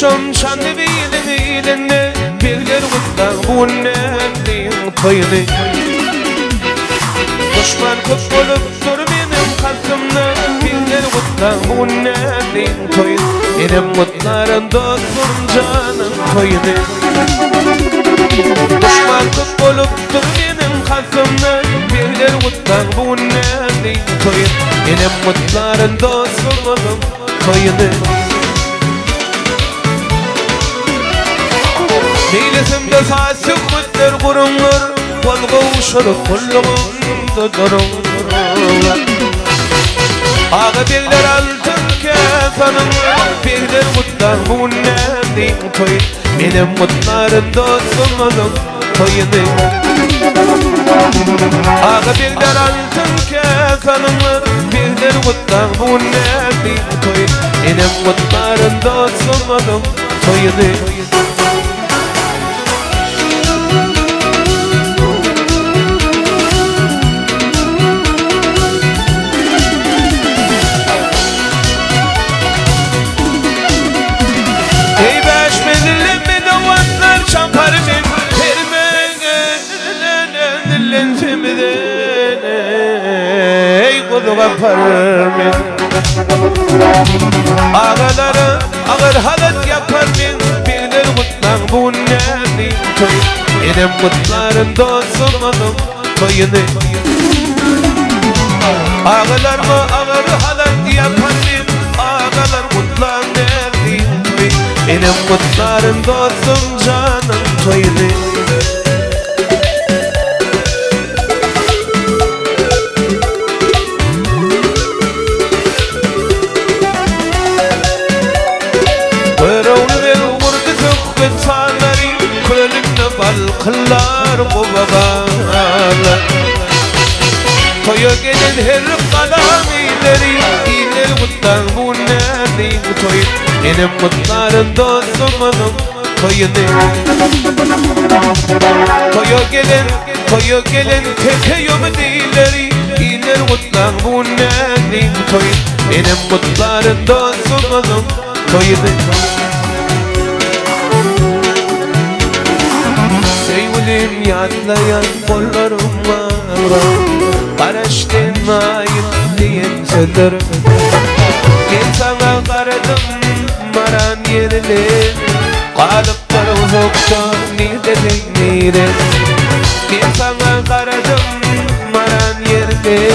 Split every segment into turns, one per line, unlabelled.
Şun şanlı bilini Birler kutlar bu nemliğin toyunu Düşman köp olup dur benim kalbimde Birler kutlar bu nemliğin toyunu Benim mutların dostum canım toyunu Düşman köp olup dur benim kalbimde Birler kutlar bu nemliğin toyunu Benim mutların dostum toyunu Neylesimde saçık mütler kurumlar Valga uşarıp kulluğumda durumlar Ağa birler altın kesanım Birler mutlar bu nemliğin toy Benim mutlarım dostumuzun toyunu Ağa birler altın kesanım Birler mutlar bu nemliğin toy Benim mutlarım dostumuzun toyunu Yaparım Ağaları ağır halat yaparım Birler mutlar bu nemliğin toy Benim mutlarım dostumuzun toyunu Ağalar mı ağır halat yaparım Ağalar mutlar nemliğin toy Benim mutlarım dostum canım toyunu Kıllar bu babalar Toya gelin her kalamileri İler mutlar bu nemliğin toy Benim mutlarım dostumuzun toyunu Toya gelin teke yömedileri İler mutlar bu nemliğin toy Benim mutlarım dostumuzun toyunu Sevgilim yadlayan kollarım var Karıştın ayın diyen sözlerim Ben sana karadım maran yerine Kalıplar uzakta nire Ben sana karadım maran yerine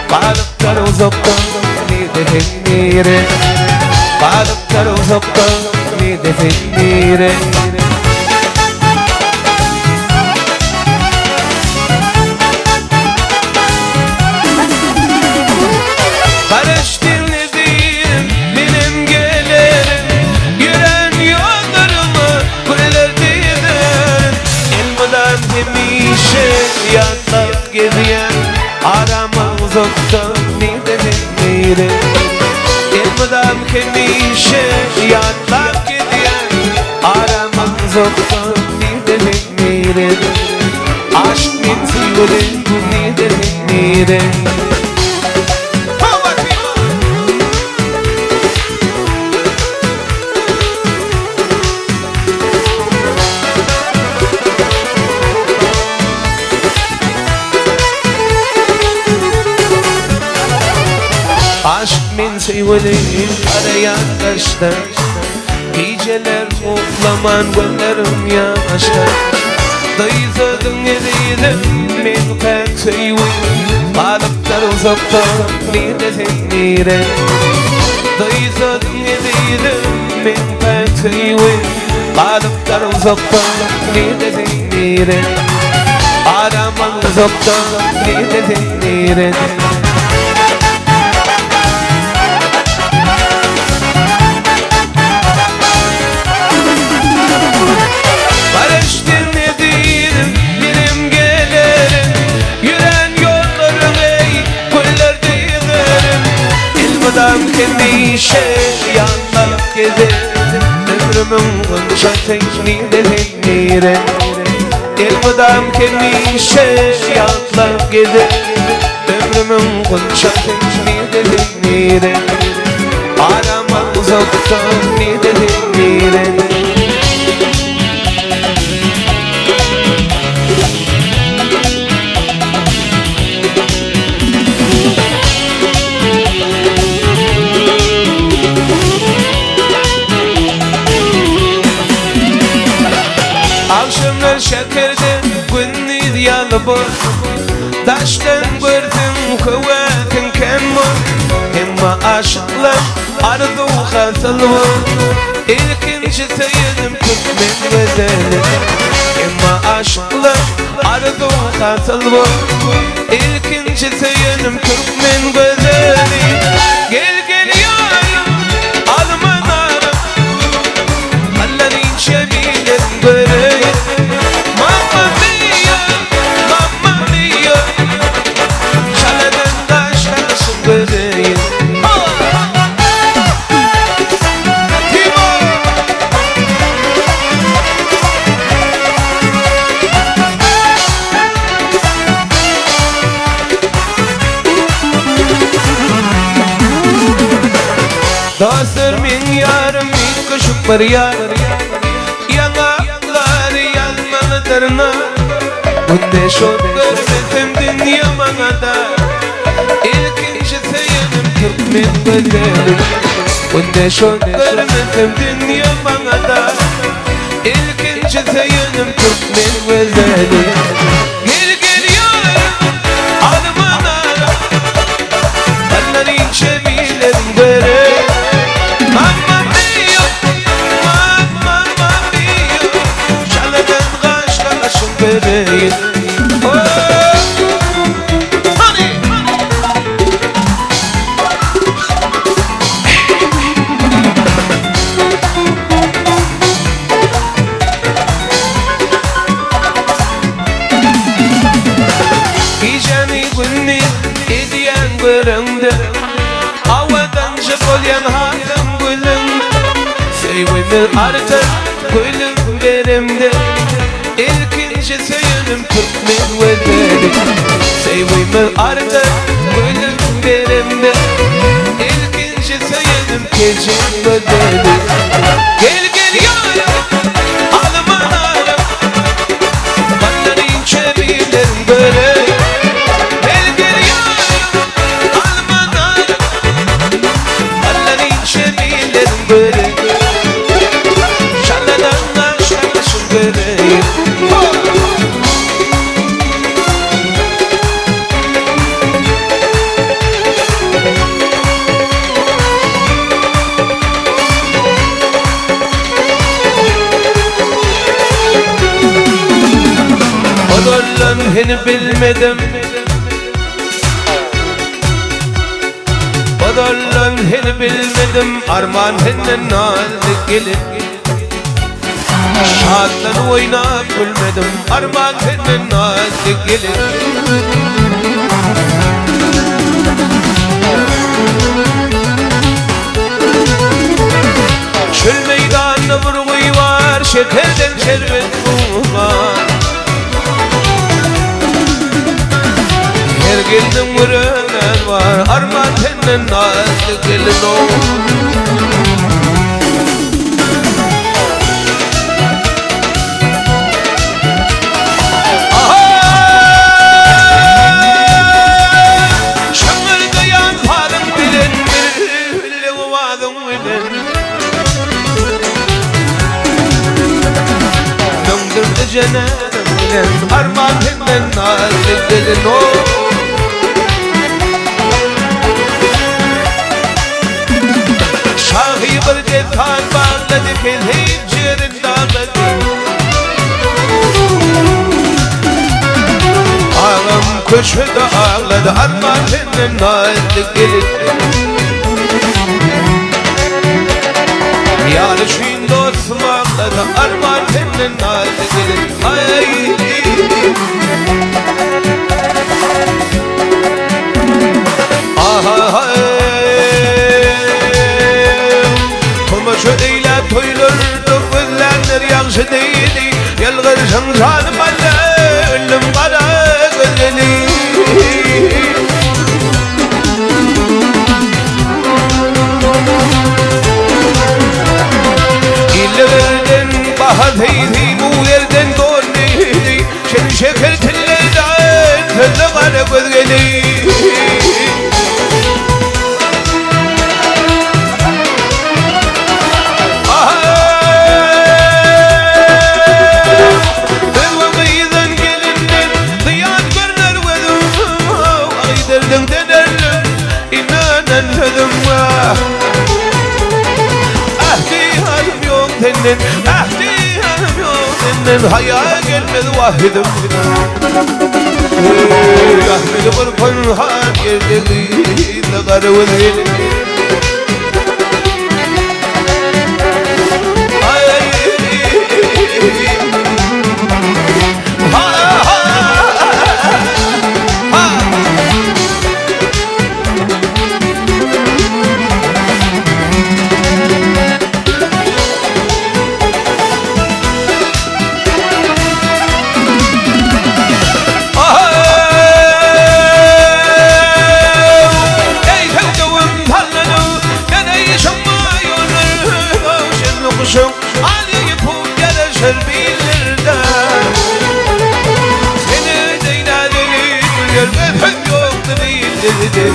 Kalıplar uzakta nire Kalıplar uzakta nire Yatlap geziyen arama uzakta nire Elmadan kemişe yatlap geziyen arama uzakta nire Aşk min sivri nire Aşk min sevgilim arayan taşta Geceler koklaman gönlerim yaşta Dayızadın edeydim min pek sevgilim Kalıplar uzakta nire Dayızadın edeydim min pek sevgilim Kalıplar uzakta nire Araman uzakta nire Kemişe yanlap gezerim Ömrümün kınça teknire Elmadam kemişe yanlap gezerim Ömrümün kınça teknire Araman zoktan nidedim nirene. Akşamlar şekerde günni diyalı bor. Daştan gördüm kuvvetin kemmur. Hemma aşıklar arzu hasıl var. İlkinci seyidim Türkmen güzeli. Hemma aşıklar arzu hasıl var. İlkinci seyidim Türkmen güzeli. Gel gel yarım alman arım. Allah'ın şebilen göreyim. Mamma mia, mamma mia. Şaladan taşlasın göreyim. Dostlar min yarım ilk kuşuk var yar. Yanaklar yanmalıdırına. Bunde şok görmedim dünya manada. İlkinci seyidim Türkmen güzeli. Bunde şok görmedim dünya manada. İlkinci seyidim Türkmen güzeli. Gel gel yarım alman ara. Allah'ın şebilen göreyim. Mamma mia, mamma mia. Şaladan kaşlaşın göreyim. İcani günni ediyen göründü. Havadan çıkolayan hatem gülüm. Sevimir artık gülüm verimde. İlkinci seyidim Türkmen güzeli. Sevimir artık gülüm verimde. İlkinci seyidim Kecin güzeli. Gel gel yarım alman arım. Vallahi çebilen göreyim. Gel gel yarım alman arım. Vallahi çebilen göreyim. Şaladan taşlasın göreyim. Odollan heni bilmedim. Odollan heni bilmedim. Arman henin aldı gelin. Şadlan oynap gülmedim. Arman henin aldı gelin. Çöl meydanı vurguyu var. Şekerden şerbet var. Her geldim vurenen var. Arman henin aldı gelin o. Cennetim bilen arman hemen nazik gelin o. Şahi bir defan bağladı kelheyim ciğerin dağladı. Ağam köşede ağladı arman hemen nazik gelin. Yarışın dostum ağladı arman hemen nazik gelin. Ay aha Tomaşu eyle toylurdu gözlenler yakşı değildi. Yalgırsın canım anne ölüm kara gözeli. Hazeydi bu yerden dönleydi Şen şeker tillerden Telle kara gözgeli Ben vakıydan gelinden Diyat görler vedum Ayderden denerlim İnanen vedum Ahdi hanım yok senin Ahdi hanım yok senin Hayal gelmedi vahidim Ahmedi kurban har yerdeki Negar vedeli Ali yapıp yarışır bilirden Seni deynadeli Görmedim yoktu bilirdi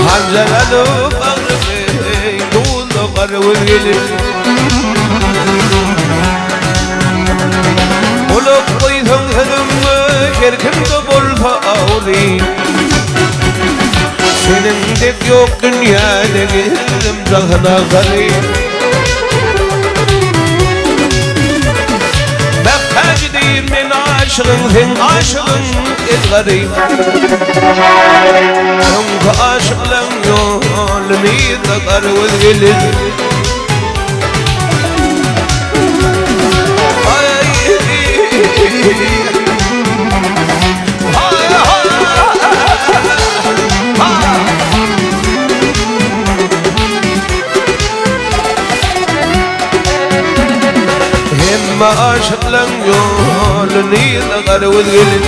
Hancaladım ağrımı Doğulu karıvır gelir Olup koydum hırımı Kerkimde bol fağri Senin dek yok dünyada geldim Zahına kalayım Mekkacıdayım ben aşığım Sen aşığım etgarayım Çünkü aşıklan yolunu Yıkakar özgelir Hemma aşıklan yolunu Yıkakar özgelir